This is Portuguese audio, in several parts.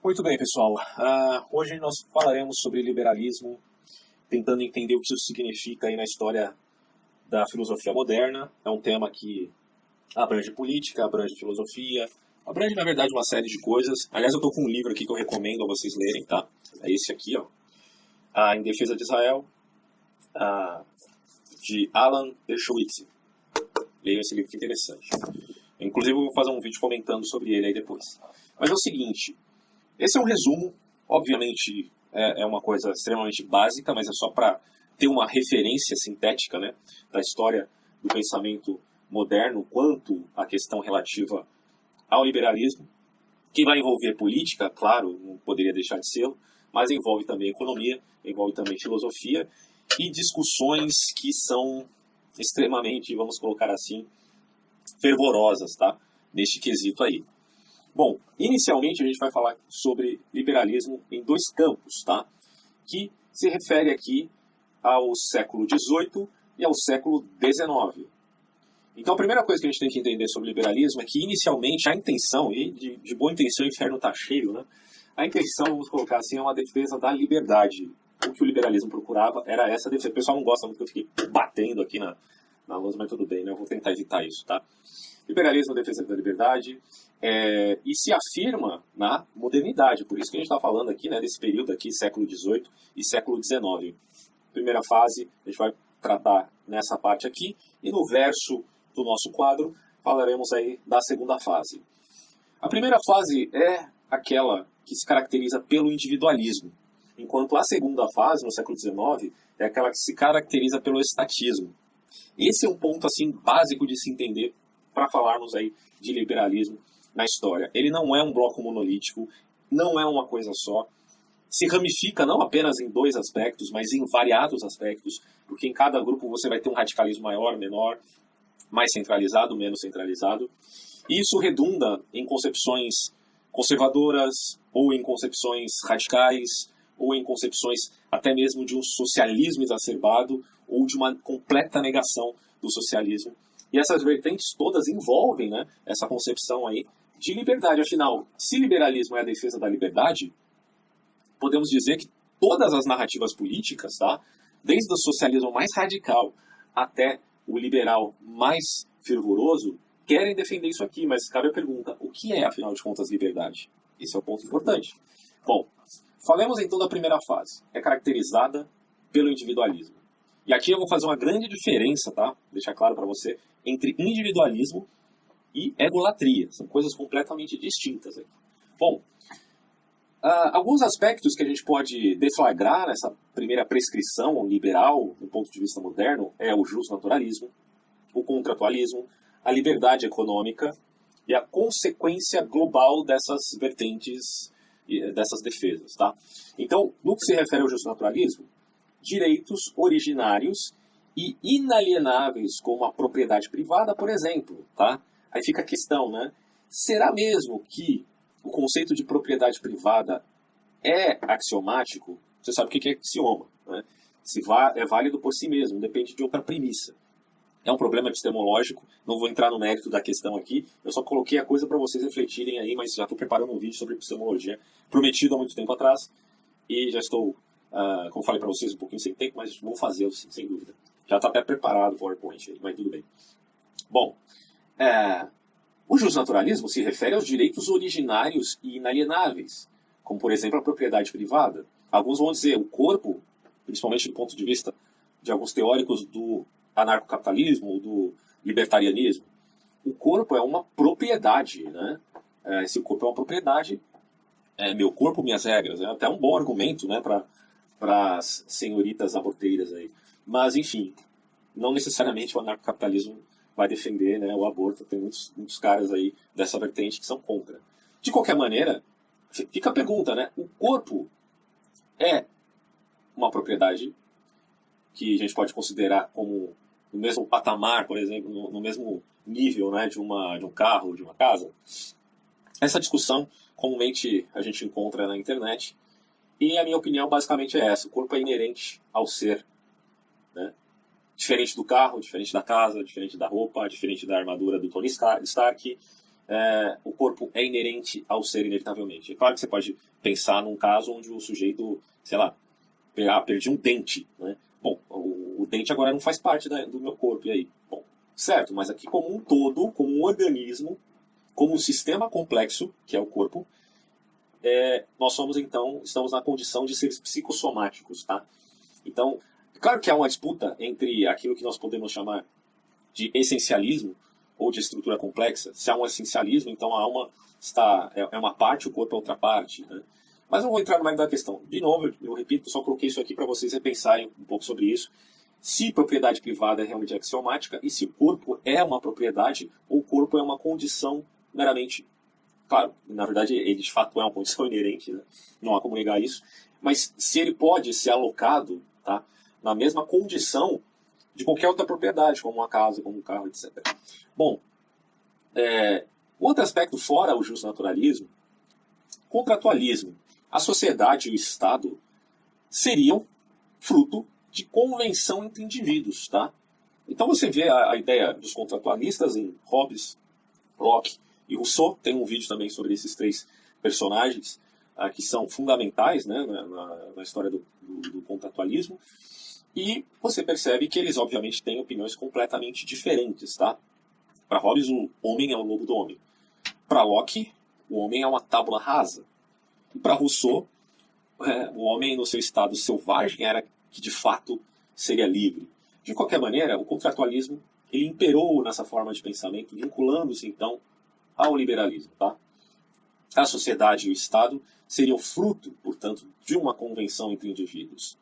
Muito bem, pessoal. Hoje nós falaremos sobre liberalismo, tentando entender o que isso significa aí na história da filosofia moderna. É um tema que abrange política, abrange filosofia, abrange, na verdade, uma série de coisas. Aliás, eu estou com um livro aqui que eu recomendo a vocês lerem, tá? É esse aqui, ó. Em Defesa de Israel, de Alan Dershowitz. Leiam esse livro, que interessante. Inclusive, eu vou fazer um vídeo comentando sobre ele aí depois. Mas é o seguinte... Esse é um resumo, obviamente é uma coisa extremamente básica, mas é só para ter uma referência sintética, né, da história do pensamento moderno quanto à questão relativa ao liberalismo, que vai envolver política, claro, não poderia deixar de ser, mas envolve também economia, envolve também filosofia e discussões que são extremamente, vamos colocar assim, fervorosas, tá, neste quesito aí. Bom, inicialmente a gente vai falar sobre liberalismo em dois campos, tá? Que se refere aqui ao século XVIII e ao século XIX. Então a primeira coisa que a gente tem que entender sobre liberalismo é que inicialmente a intenção, e de boa intenção o inferno está cheio, né? A intenção, vamos colocar assim, é uma defesa da liberdade. O que o liberalismo procurava era essa defesa. O pessoal não gosta muito que eu fique batendo aqui na lousa, mas tudo bem, né? Eu vou tentar evitar isso, tá? Liberalismo, defesa da liberdade, e se afirma na modernidade. Por isso que a gente está falando aqui, né, desse período aqui, século XVIII e século XIX. Primeira fase, a gente vai tratar nessa parte aqui, e no verso do nosso quadro, falaremos aí da segunda fase. A primeira fase é aquela que se caracteriza pelo individualismo, enquanto a segunda fase, no século XIX, é aquela que se caracteriza pelo estatismo. Esse é um ponto assim básico de se entender para falarmos aí de liberalismo na história. Ele não é um bloco monolítico, não é uma coisa só. Se ramifica não apenas em dois aspectos, mas em variados aspectos, porque em cada grupo você vai ter um radicalismo maior, menor, mais centralizado, menos centralizado. E isso redunda em concepções conservadoras, ou em concepções radicais, ou em concepções até mesmo de um socialismo exacerbado, ou de uma completa negação do socialismo. E essas vertentes todas envolvem, né, essa concepção aí de liberdade. Afinal, se liberalismo é a defesa da liberdade, podemos dizer que todas as narrativas políticas, tá, desde o socialismo mais radical até o liberal mais fervoroso, querem defender isso aqui. Mas cabe a pergunta, o que é, afinal de contas, liberdade? Esse é o ponto importante. Bom, falemos então da primeira fase. É caracterizada pelo individualismo. E aqui eu vou fazer uma grande diferença, tá? Deixar claro para você, entre individualismo e egolatria. São coisas completamente distintas aqui. Bom, alguns aspectos que a gente pode deflagrar nessa primeira prescrição liberal, do ponto de vista moderno, é o justnaturalismo, o contratualismo, a liberdade econômica e a consequência global dessas vertentes, dessas defesas, tá? Então, no que se refere ao justnaturalismo, direitos originários e inalienáveis, como a propriedade privada, por exemplo, tá? Aí fica a questão, né? Será mesmo que o conceito de propriedade privada é axiomático? Você sabe o que é axioma, né? Se é válido por si mesmo, depende de outra premissa. É um problema epistemológico, não vou entrar no mérito da questão aqui, eu só coloquei a coisa para vocês refletirem aí, mas já estou preparando um vídeo sobre epistemologia, prometido há muito tempo atrás, e já estou... como falei para vocês, um pouquinho sem tempo, mas vou fazer, sem dúvida. Já está até preparado o PowerPoint aí, mas tudo bem. Bom, o justnaturalismo se refere aos direitos originários e inalienáveis, como, por exemplo, a propriedade privada. Alguns vão dizer o corpo, principalmente do ponto de vista de alguns teóricos do anarcocapitalismo ou do libertarianismo. O corpo é uma propriedade, né? Se o corpo é uma propriedade, meu corpo, minhas regras. É até um bom argumento, né, para as senhoritas aborteiras aí. Mas, enfim, não necessariamente o anarcocapitalismo vai defender, né, o aborto. Tem muitos caras aí dessa vertente que são contra. De qualquer maneira, fica a pergunta, né? O corpo é uma propriedade que a gente pode considerar como no mesmo patamar, por exemplo, no mesmo nível, né, de um carro, de uma casa? Essa discussão, comumente, a gente encontra na internet. E a minha opinião basicamente é essa. O corpo é inerente ao ser, né? Diferente do carro, diferente da casa, diferente da roupa, diferente da armadura do Tony Stark. o corpo é inerente ao ser inevitavelmente. É claro que você pode pensar num caso onde o sujeito, sei lá, perdi um dente, né? Bom, o dente agora não faz parte do meu corpo, e aí? Bom, certo, mas aqui como um todo, como um organismo, como um sistema complexo, que é o corpo, nós somos, então, estamos na condição de seres psicossomáticos, tá? Então, claro que há uma disputa entre aquilo que nós podemos chamar de essencialismo ou de estrutura complexa. Se há um essencialismo, então a alma é uma parte, o corpo é outra parte, né? Mas não vou entrar no mérito da questão. De novo, eu repito, só coloquei isso aqui para vocês repensarem um pouco sobre isso. Se propriedade privada é realmente axiomática e se o corpo é uma propriedade ou o corpo é uma condição meramente... Claro, na verdade, ele de fato é uma condição inerente, né? Não há como negar isso. Mas se ele pode ser alocado, tá, na mesma condição de qualquer outra propriedade, como uma casa, como um carro, etc. Bom, outro aspecto fora o justnaturalismo, contratualismo. A sociedade e o Estado seriam fruto de convenção entre indivíduos, tá? Então você vê a ideia dos contratualistas em Hobbes, Locke e Rousseau. Tem um vídeo também sobre esses três personagens que são fundamentais, né, na história do contratualismo. E você percebe que eles, obviamente, têm opiniões completamente diferentes, tá? Para Hobbes, o homem é o lobo do homem. Para Locke, o homem é uma tábula rasa. E para Rousseau, o homem no seu estado selvagem era que, de fato, seria livre. De qualquer maneira, o contratualismo ele imperou nessa forma de pensamento, vinculando-se, então, ao liberalismo, tá? A sociedade e o Estado seriam fruto, portanto, de uma convenção entre indivíduos.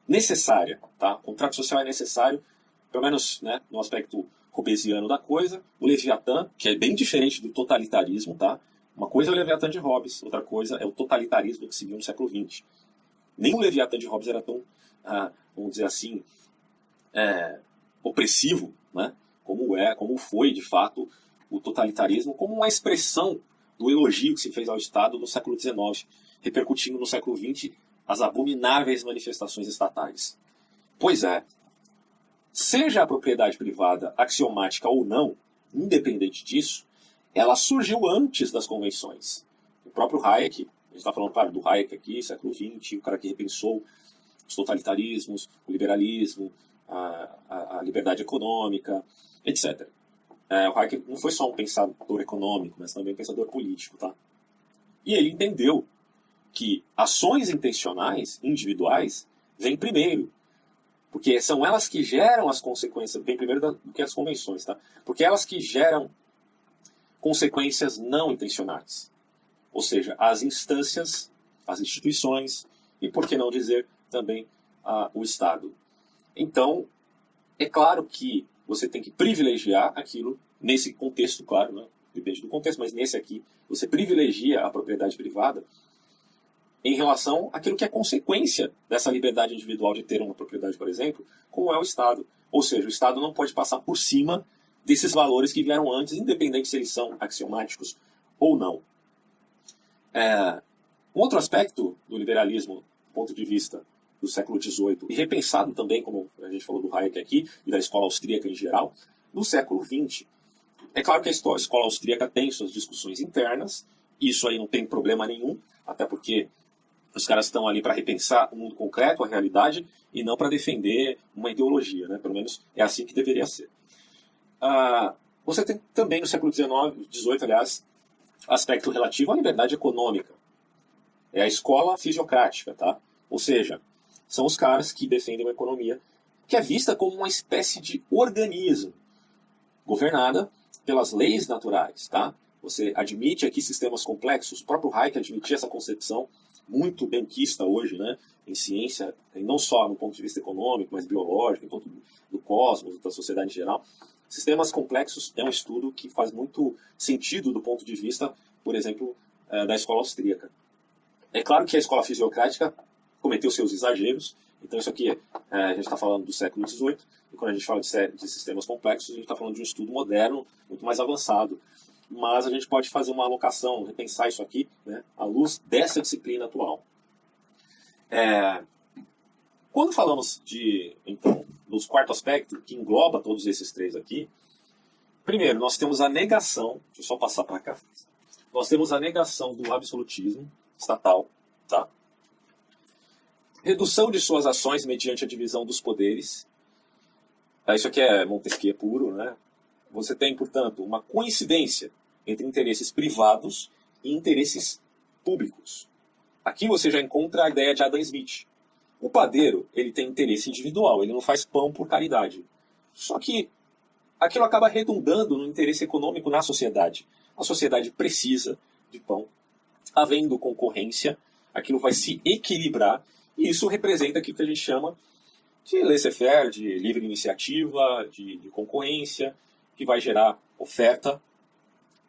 Necessária, tá? O contrato social é necessário, pelo menos, né, no aspecto hobbesiano da coisa. O Leviatã, que é bem diferente do totalitarismo, tá? Uma coisa é o Leviatã de Hobbes, outra coisa é o totalitarismo que se viu no século XX. Nem o Leviatã de Hobbes era tão, vamos dizer assim, opressivo, né? Como foi, de fato, o totalitarismo, como uma expressão do elogio que se fez ao Estado no século XIX, repercutindo no século XX as abomináveis manifestações estatais. Pois é, seja a propriedade privada axiomática ou não, independente disso, ela surgiu antes das convenções. O próprio Hayek, a gente está falando, claro, do Hayek aqui, século XX, o cara que repensou os totalitarismos, o liberalismo, a liberdade econômica, etc. O Hayek não foi só um pensador econômico, mas também um pensador político, tá? E ele entendeu que ações intencionais, individuais, vêm primeiro. Porque são elas que geram as consequências, vêm primeiro do que as convenções, tá? Porque elas que geram consequências não intencionais. Ou seja, as instâncias, as instituições e, por que não dizer, também o Estado. Então, é claro que você tem que privilegiar aquilo, nesse contexto, claro, né? Depende do contexto, mas nesse aqui, você privilegia a propriedade privada em relação àquilo que é consequência dessa liberdade individual de ter uma propriedade, por exemplo, como é o Estado. Ou seja, o Estado não pode passar por cima desses valores que vieram antes, independente se eles são axiomáticos ou não. Um outro aspecto do liberalismo, do ponto de vista do século XVIII, e repensado também, como a gente falou do Hayek aqui, e da escola austríaca em geral, no século XX, é claro que a escola austríaca tem suas discussões internas, isso aí não tem problema nenhum, até porque os caras estão ali para repensar o mundo concreto, a realidade, e não para defender uma ideologia, né? Pelo menos é assim que deveria ser. Você tem também no século XVIII, aliás, aspecto relativo à liberdade econômica. É a escola fisiocrática, tá? Ou seja, são os caras que defendem uma economia que é vista como uma espécie de organismo, governada pelas leis naturais, tá? Você admite aqui sistemas complexos, o próprio Hayek admitia essa concepção, muito benquista hoje, né, em ciência, e não só no ponto de vista econômico, mas biológico, enquanto do cosmos, da sociedade em geral. Sistemas complexos é um estudo que faz muito sentido do ponto de vista, por exemplo, da escola austríaca. É claro que a escola fisiocrática cometeu seus exageros, então isso aqui, a gente está falando do século XVIII, e quando a gente fala de sistemas complexos, a gente está falando de um estudo moderno, muito mais avançado. Mas a gente pode fazer uma alocação, repensar isso aqui, né, à luz dessa disciplina atual. Quando falamos então, do quarto aspecto, que engloba todos esses três aqui, Primeiro, nós temos a negação, deixa eu só passar para cá. Nós temos a negação do absolutismo estatal, tá? Redução de suas ações mediante a divisão dos poderes. Isso aqui é Montesquieu puro, né? Você tem, portanto, uma coincidência entre interesses privados e interesses públicos. Aqui você já encontra a ideia de Adam Smith. O padeiro, ele tem interesse individual, ele não faz pão por caridade. Só que aquilo acaba redundando no interesse econômico na sociedade. A sociedade precisa de pão. Havendo concorrência, aquilo vai se equilibrar, e isso representa aquilo que a gente chama de laissez-faire, de livre iniciativa, de concorrência, que vai gerar oferta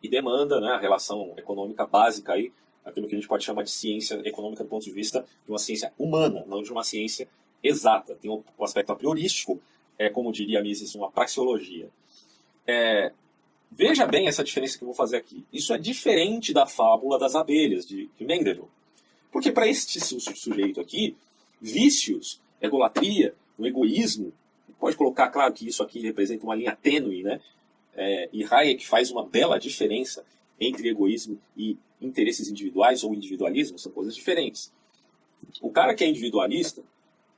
e demanda, né? A relação econômica básica aí, aquilo que a gente pode chamar de ciência econômica do ponto de vista de uma ciência humana, não de uma ciência exata. Tem um aspecto a priorístico, como diria Mises, uma praxeologia. Veja bem essa diferença que eu vou fazer aqui. Isso é diferente da fábula das abelhas, de Mendelssohn. Porque para este sujeito aqui, vícios, egolatria, o egoísmo, pode colocar, claro que isso aqui representa uma linha tênue, né? E Hayek faz uma bela diferença entre egoísmo e interesses individuais ou individualismo, são coisas diferentes. O cara que é individualista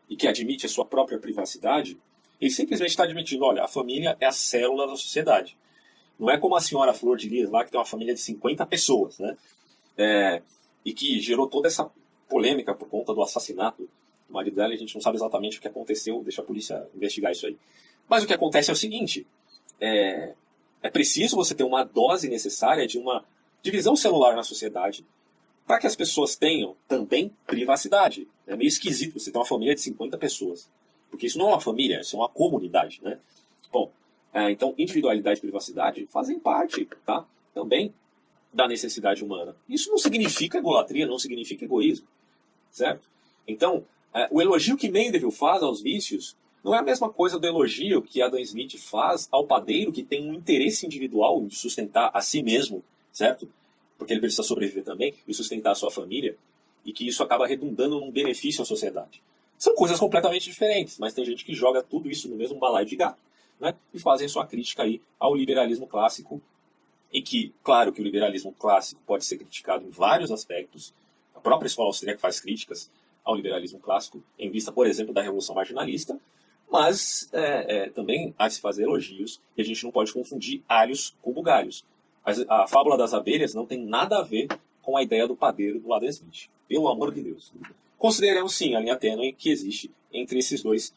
e que admite a sua própria privacidade, ele simplesmente está admitindo, olha, a família é a célula da sociedade. Não é como a senhora Flor de Lis lá, que tem uma família de 50 pessoas, né? E que gerou toda essa polêmica por conta do assassinato do marido dela, e a gente não sabe exatamente o que aconteceu, deixa a polícia investigar isso aí. Mas o que acontece é o seguinte, é preciso você ter uma dose necessária de uma divisão celular na sociedade para que as pessoas tenham também privacidade. É meio esquisito você ter uma família de 50 pessoas, porque isso não é uma família, isso é uma comunidade, né? Bom, então individualidade e privacidade fazem parte, tá? Também da necessidade humana. Isso não significa egolatria, não significa egoísmo, certo? Então, o elogio que Mendelssohn faz aos vícios não é a mesma coisa do elogio que Adam Smith faz ao padeiro que tem um interesse individual de sustentar a si mesmo, certo? Porque ele precisa sobreviver também e sustentar a sua família, e que isso acaba redundando num benefício à sociedade. São coisas completamente diferentes, mas tem gente que joga tudo isso no mesmo balaio de gato, né? E fazem sua crítica aí ao liberalismo clássico, e que, claro que o liberalismo clássico pode ser criticado em vários aspectos. A própria escola austríaca faz críticas ao liberalismo clássico, em vista, por exemplo, da Revolução Marginalista, mas também há de se fazer elogios, e a gente não pode confundir alhos com bugalhos. A fábula das abelhas não tem nada a ver com a ideia do padeiro do Adam Smith. Pelo amor de Deus. Consideremos, sim, a linha tênue que existe entre esses dois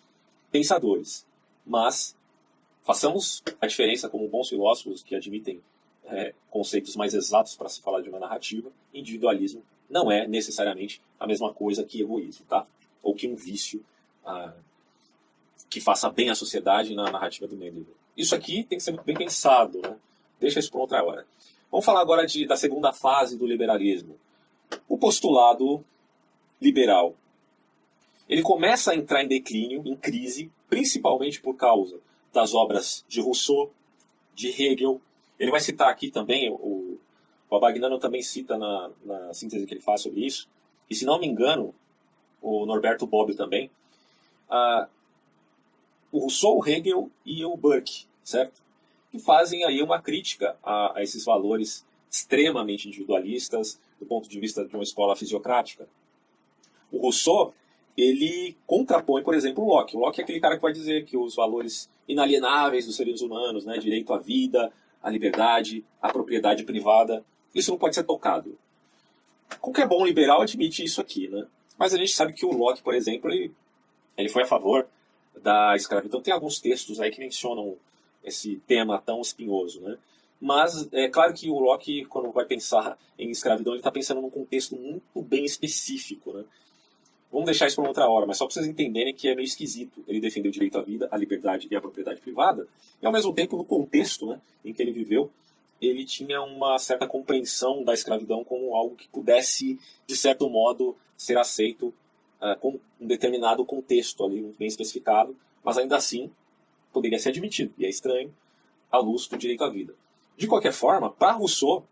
pensadores. Mas façamos a diferença como bons filósofos que admitem conceitos mais exatos para se falar de uma narrativa. Individualismo não é necessariamente a mesma coisa que egoísmo, tá? Ou que um vício que faça bem à sociedade na narrativa do Mendelssohn. Isso aqui tem que ser muito bem pensado, né? Deixa isso para outra hora. Vamos falar agora da segunda fase do liberalismo. O postulado liberal. Ele começa a entrar em declínio, em crise, principalmente por causa das obras de Rousseau, de Hegel. Ele vai citar aqui também, o Abagnano também cita na síntese que ele faz sobre isso, e se não me engano, o Norberto Bobbio também, o Rousseau, o Hegel e o Burke, certo? Que fazem aí uma crítica a esses valores extremamente individualistas do ponto de vista de uma escola fisiocrática. O Rousseau, ele contrapõe, por exemplo, o Locke. O Locke é aquele cara que vai dizer que os valores inalienáveis dos seres humanos, né, direito à vida, à liberdade, à propriedade privada, isso não pode ser tocado. Qualquer bom liberal admite isso aqui, né? Mas a gente sabe que o Locke, por exemplo, ele foi a favor da escravidão. Tem alguns textos aí que mencionam esse tema tão espinhoso, né? Mas é claro que o Locke, quando vai pensar em escravidão, ele está pensando num contexto muito bem específico, né? Vamos deixar isso para outra hora, mas só para vocês entenderem que é meio esquisito ele defender o direito à vida, à liberdade e à propriedade privada, e ao mesmo tempo, no contexto, né, em que ele viveu, ele tinha uma certa compreensão da escravidão como algo que pudesse, de certo modo, ser aceito com um determinado contexto ali, muito bem especificado, mas ainda assim poderia ser admitido, e é estranho, à luz do direito à vida. De qualquer forma, para Rousseau,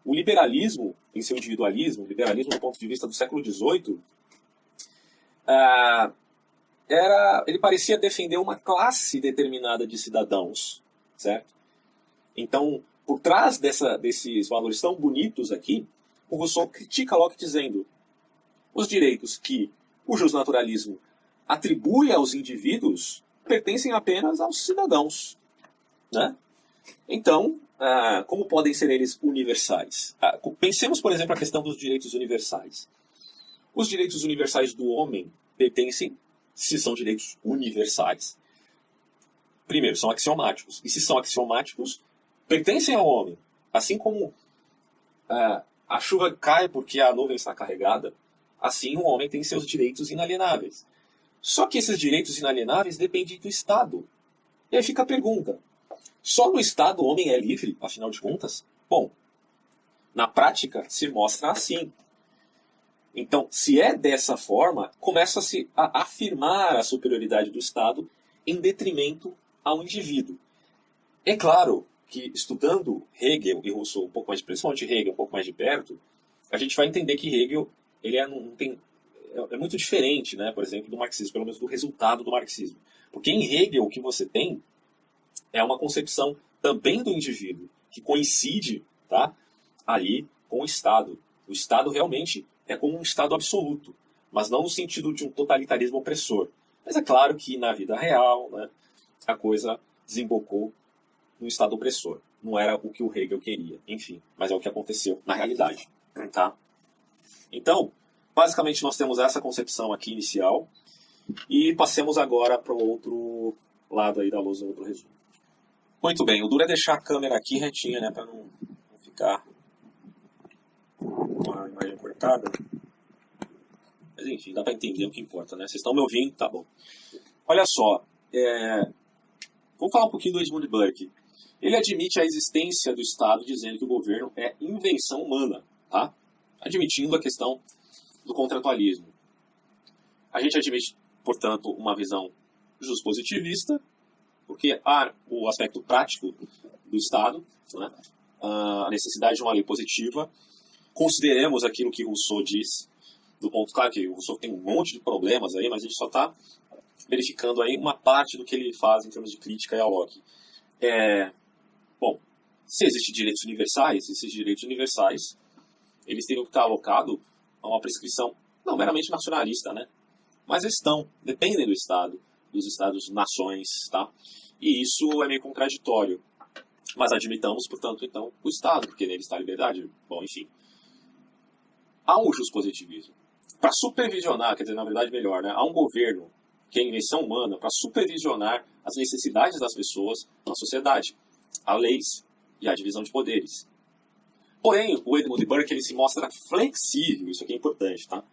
o liberalismo, em seu individualismo, o liberalismo do ponto de vista do século XVIII, ele parecia defender uma classe determinada de cidadãos, certo? Então, por trás desses valores tão bonitos aqui, o Rousseau critica Locke dizendo os direitos que o justnaturalismo atribui aos indivíduos pertencem apenas aos cidadãos, né? Então, como podem ser eles universais? Pensemos, por exemplo, a questão dos direitos universais. Os direitos universais do homem pertencem, se são direitos universais, primeiro, são axiomáticos. E se são axiomáticos, pertencem ao homem. Assim como a chuva cai porque a nuvem está carregada, assim o homem tem seus direitos inalienáveis. Só que esses direitos inalienáveis dependem do Estado. E aí fica a pergunta: só no Estado o homem é livre, afinal de contas? Bom, na prática se mostra assim. Então, se é dessa forma, começa-se a afirmar a superioridade do Estado em detrimento ao indivíduo. É claro que, estudando Hegel e Rousseau um pouco mais, principalmente Hegel um pouco mais de perto, a gente vai entender que Hegel ele é muito diferente, né, por exemplo, do marxismo, pelo menos do resultado do marxismo. Porque em Hegel o que você tem é uma concepção também do indivíduo, que coincide, tá, ali com o Estado. O Estado realmente é como um Estado absoluto, mas não no sentido de um totalitarismo opressor. Mas é claro que na vida real, né, a coisa desembocou no Estado opressor. Não era o que o Hegel queria, enfim, mas é o que aconteceu na realidade. Tá? Então, basicamente nós temos essa concepção aqui inicial e passemos agora para o outro lado aí da lousa, outro resumo. Muito bem, o duro é deixar a câmera aqui retinha, né, para não ficar com a imagem cortada. Mas enfim, dá para entender o que importa, né? Vocês estão me ouvindo? Tá bom. Olha só, vamos falar um pouquinho do Edmund Burke. Ele admite a existência do Estado, dizendo que o governo é invenção humana, tá? Admitindo a questão do contratualismo. A gente admite, portanto, uma visão justpositivista, porque há o aspecto prático do Estado, né? A necessidade de uma lei positiva. Consideremos aquilo que Rousseau diz, do ponto, claro que o Rousseau tem um monte de problemas aí, mas a gente só está verificando aí uma parte do que ele faz em termos de crítica a Locke. Bom, se existem direitos universais, esses direitos universais, eles teriam que estar alocados a uma prescrição não meramente nacionalista, né? Mas dependem do Estado, dos Estados-nações, tá? E isso é meio contraditório. Mas admitamos, portanto, então, o Estado, porque nele está a liberdade. Bom, enfim. Há um positivismo. Para supervisionar, quer dizer, na verdade, melhor, né? Há um governo, que é a invenção humana, para supervisionar as necessidades das pessoas na sociedade. Há leis e a divisão de poderes. Porém, o Edmund Burke ele se mostra flexível, isso aqui é importante, tá?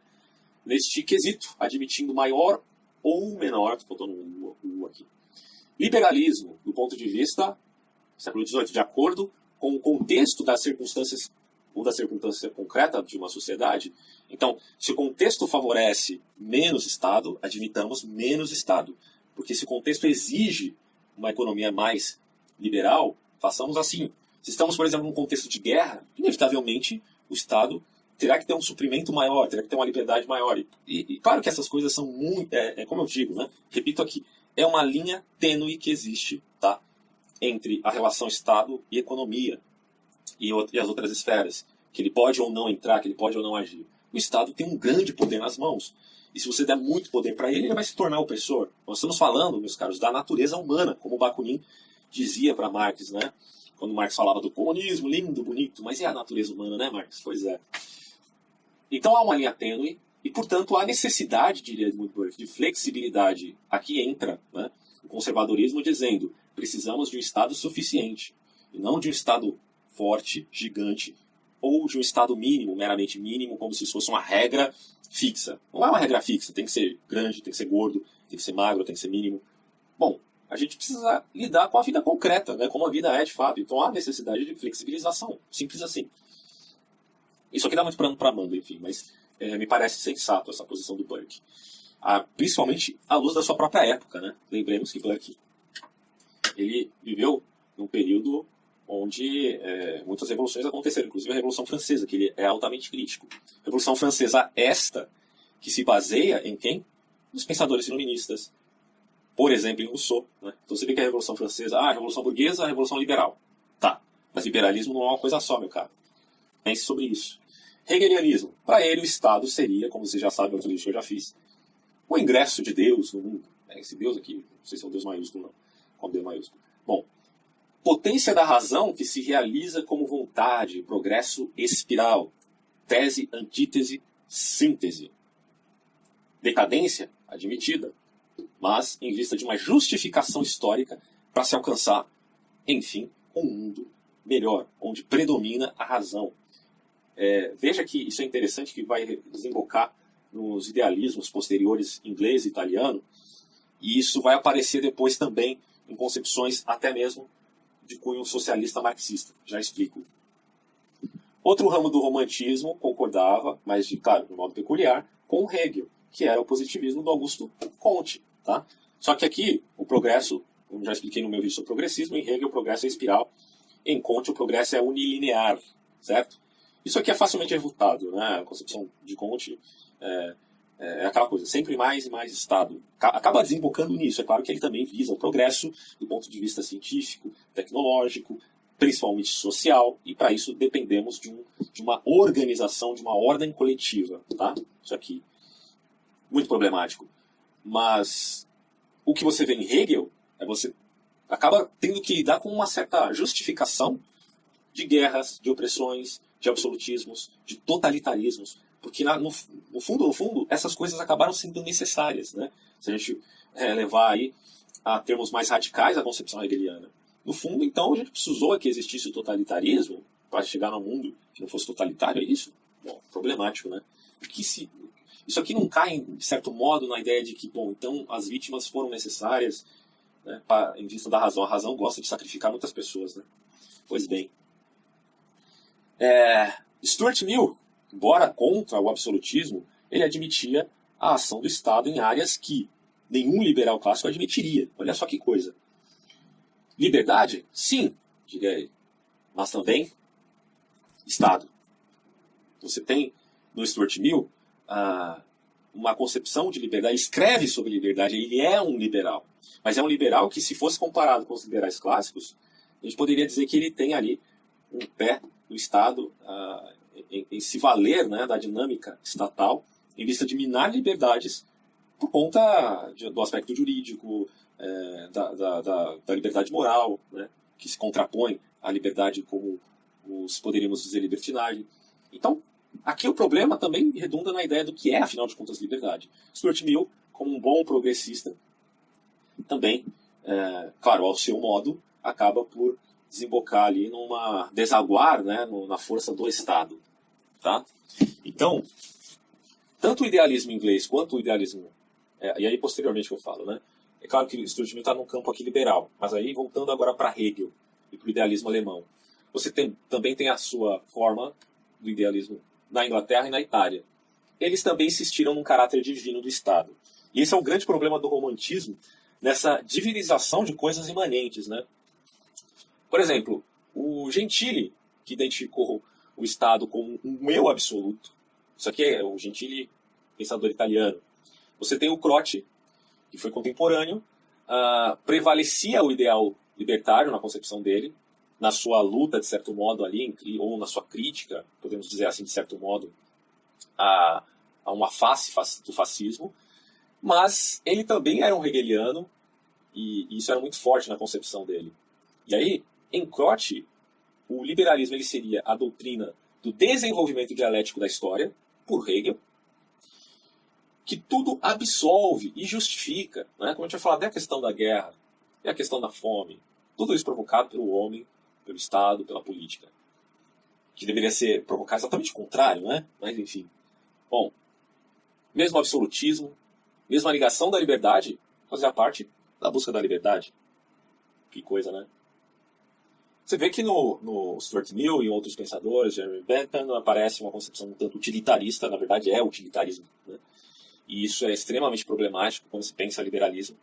Neste quesito, admitindo maior ou menor, faltou no U aqui, liberalismo, do ponto de vista século XVIII, de acordo com o contexto das circunstâncias ou da circunstância concreta de uma sociedade. Então, se o contexto favorece menos Estado, admitamos menos Estado. Porque se o contexto exige uma economia mais liberal, façamos assim. Se estamos, por exemplo, num contexto de guerra, inevitavelmente o Estado terá que ter um suprimento maior, terá que ter uma liberdade maior. E claro que essas coisas são muito... como eu digo, né? Repito aqui, é uma linha tênue que existe, tá? Entre a relação Estado e economia e as outras esferas, que ele pode ou não entrar, que ele pode ou não agir. O Estado tem um grande poder nas mãos, e se você der muito poder para ele, ele vai se tornar opressor. Nós estamos falando, meus caros, da natureza humana, como Bakunin dizia para Marx, né? Quando Marx falava do comunismo, lindo, bonito, mas é a natureza humana, né, Marx? Pois é. Então há uma linha tênue, e portanto há necessidade, diria Edmund Burke, de flexibilidade. Aqui entra, né, o conservadorismo dizendo: precisamos de um Estado suficiente, e não de um Estado forte, gigante, ou de um Estado mínimo, meramente mínimo, como se isso fosse uma regra fixa. Não é uma regra fixa, tem que ser grande, tem que ser gordo, tem que ser magro, tem que ser mínimo. Bom, a gente precisa lidar com a vida concreta, né, como a vida é de fato. Então há necessidade de flexibilização, simples assim. Isso aqui dá muito pano para manga, enfim, mas me parece sensato essa posição do Burke. Principalmente à luz da sua própria época, né? Lembremos que Burke ele viveu num período onde muitas revoluções aconteceram, inclusive a Revolução Francesa, que ele é altamente crítico. Revolução Francesa esta, que se baseia em quem? Nos pensadores iluministas. Por exemplo, em Rousseau. Né? Então você vê que a Revolução Francesa, a Revolução Burguesa, a Revolução Liberal. Tá, mas liberalismo não é uma coisa só, meu caro. Pense sobre isso. Hegelianismo. Para ele, o Estado seria, como você já sabe, outro livro que eu já fiz, o ingresso de Deus no mundo. Esse Deus aqui, não sei se é um Deus maiúsculo, não. Com D maiúsculo. Bom, potência da razão que se realiza como vontade, progresso espiral. Tese, antítese, síntese. Decadência, admitida, mas em vista de uma justificação histórica para se alcançar, enfim, um mundo melhor, onde predomina a razão. Veja que isso é interessante, que vai desembocar nos idealismos posteriores inglês e italiano, e isso vai aparecer depois também em concepções até mesmo de cunho socialista marxista. Já explico. Outro ramo do romantismo concordava, mas claro, de modo peculiar, com Hegel, que era o positivismo do Augusto Comte. Tá? Só que aqui o progresso, como já expliquei no meu vídeo sobre progressismo, em Hegel o progresso é espiral, em Comte o progresso é unilinear, certo? Isso aqui é facilmente refutado, né? A concepção de Comte é aquela coisa, sempre mais e mais Estado. Acaba desembocando nisso. É claro que ele também visa o progresso do ponto de vista científico, tecnológico, principalmente social, e para isso dependemos de uma organização, de uma ordem coletiva. Tá? Isso aqui, muito problemático. Mas o que você vê em Hegel é você acaba tendo que lidar com uma certa justificação de guerras, de opressões, de absolutismos, de totalitarismos, porque no fundo, essas coisas acabaram sendo necessárias, né? Se a gente levar aí a termos mais radicais a concepção hegeliana. No fundo, então, a gente precisou que existisse o totalitarismo para chegar num mundo que não fosse totalitário, é isso? Bom, problemático, né? Porque isso aqui não cai, de certo modo, na ideia de que, bom, então as vítimas foram necessárias, né, em vista da razão. A razão gosta de sacrificar muitas pessoas, né? Pois bem. Stuart Mill, embora contra o absolutismo, ele admitia a ação do Estado em áreas que nenhum liberal clássico admitiria. Olha só que coisa. Liberdade? Sim, diria ele. Mas também Estado. Você tem no Stuart Mill uma concepção de liberdade, ele escreve sobre liberdade, ele é um liberal. Mas é um liberal que, se fosse comparado com os liberais clássicos, a gente poderia dizer que ele tem ali um pé do Estado em se valer, né, da dinâmica estatal, em vista de minar liberdades por conta do aspecto jurídico, da liberdade moral, né, que se contrapõe à liberdade como poderíamos dizer libertinagem. Então, aqui o problema também redunda na ideia do que é, afinal de contas, liberdade. Stuart Mill, como um bom progressista, também, claro, ao seu modo, acaba por desembocar ali numa desaguar, né, na força do Estado. Tá? Então, tanto o idealismo inglês quanto o idealismo... e aí, posteriormente, que eu falo, né? É claro que o Stuart Mill está num campo aqui liberal, mas aí, voltando agora para Hegel e para o idealismo alemão, você também tem a sua forma do idealismo na Inglaterra e na Itália. Eles também insistiram num caráter divino do Estado. E esse é o grande problema do romantismo, nessa divinização de coisas imanentes, né? Por exemplo, o Gentili, que identificou o Estado como um eu absoluto. Isso aqui é o Gentili, pensador italiano. Você tem o Croce, que foi contemporâneo, prevalecia o ideal libertário na concepção dele, na sua luta, de certo modo, ali, ou na sua crítica, podemos dizer assim, de certo modo, a uma face do fascismo, mas ele também era um hegeliano, e isso era muito forte na concepção dele. E aí, em Croce, o liberalismo ele seria a doutrina do desenvolvimento dialético da história, por Hegel, que tudo absolve e justifica, né? Como a gente vai falar, até a questão da guerra, e a questão da fome, tudo isso provocado pelo homem, pelo Estado, pela política. Que deveria ser provocar exatamente o contrário, né? Mas enfim. Bom, mesmo absolutismo, mesmo a ligação da liberdade, fazia parte da busca da liberdade. Que coisa, né? Você vê que no Stuart Mill e outros pensadores, Jeremy Bentham, aparece uma concepção um tanto utilitarista, na verdade é utilitarismo, né? E isso é extremamente problemático quando se pensa liberalismo.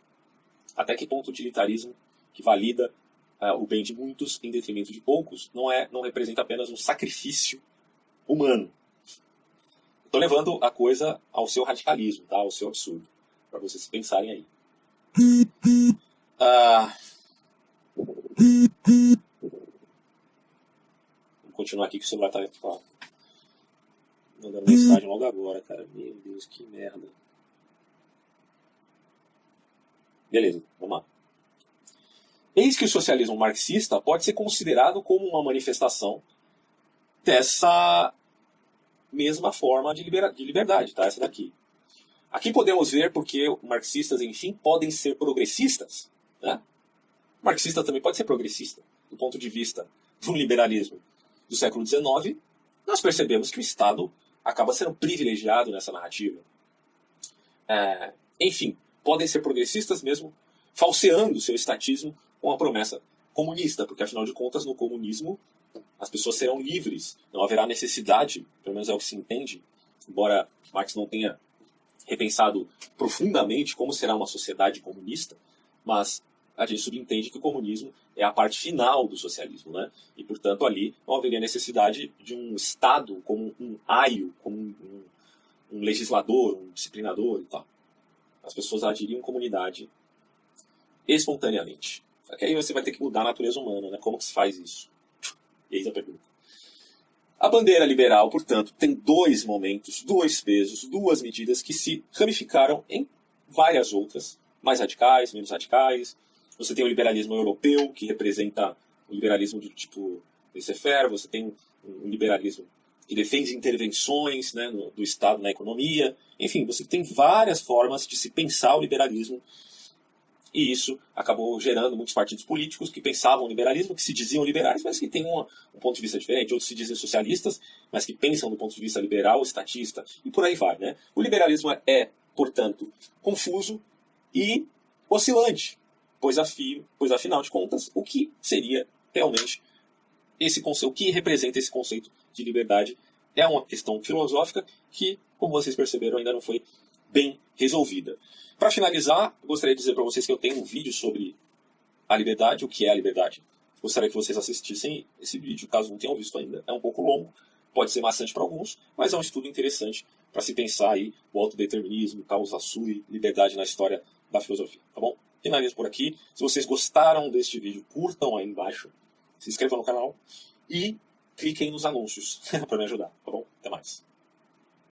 Até que ponto o utilitarismo, que valida o bem de muitos em detrimento de poucos, não representa apenas um sacrifício humano. Estou levando a coisa ao seu radicalismo, tá? Ao seu absurdo, para vocês pensarem aí. continuar aqui que o celular tá mandando mensagem logo agora, cara. Meu Deus, que merda. Beleza, vamos lá. Eis que o socialismo marxista pode ser considerado como uma manifestação dessa mesma forma de liberdade, tá? Essa daqui. Aqui podemos ver porque marxistas, enfim, podem ser progressistas, né? Marxista também pode ser progressista. Do ponto de vista do liberalismo do século XIX, nós percebemos que o Estado acaba sendo privilegiado nessa narrativa. Enfim, podem ser progressistas mesmo falseando seu estatismo com a promessa comunista, porque afinal de contas no comunismo as pessoas serão livres, não haverá necessidade, pelo menos é o que se entende, embora Marx não tenha repensado profundamente como será uma sociedade comunista, mas a gente subentende que o comunismo é a parte final do socialismo, né? E, portanto, ali não haveria necessidade de um Estado como um aio, como um legislador, um disciplinador e tal. As pessoas agiriam em comunidade espontaneamente. Só que aí você vai ter que mudar a natureza humana, né? Como que se faz isso? Eis a pergunta. A bandeira liberal, portanto, tem dois momentos, dois pesos, duas medidas que se ramificaram em várias outras, mais radicais, menos radicais. Você tem o liberalismo europeu, que representa o liberalismo de tipo laissez-faire. Você tem um liberalismo que defende intervenções, né, do Estado na economia. Enfim, você tem várias formas de se pensar o liberalismo. E isso acabou gerando muitos partidos políticos que pensavam o liberalismo, que se diziam liberais, mas que têm um ponto de vista diferente. Outros se dizem socialistas, mas que pensam do ponto de vista liberal, estatista, e por aí vai, né? O liberalismo é, portanto, confuso e oscilante, pois afinal de contas, o que seria realmente esse conceito, o que representa esse conceito de liberdade é uma questão filosófica que, como vocês perceberam, ainda não foi bem resolvida. Para finalizar, gostaria de dizer para vocês que eu tenho um vídeo sobre a liberdade, o que é a liberdade. Gostaria que vocês assistissem esse vídeo, caso não tenham visto ainda. É um pouco longo, pode ser maçante para alguns, mas é um estudo interessante para se pensar aí o autodeterminismo, causa sui, liberdade na história da filosofia, tá bom? Finalizo por aqui. Se vocês gostaram deste vídeo, curtam aí embaixo, se inscrevam no canal e cliquem nos anúncios para me ajudar, tá bom? Até mais.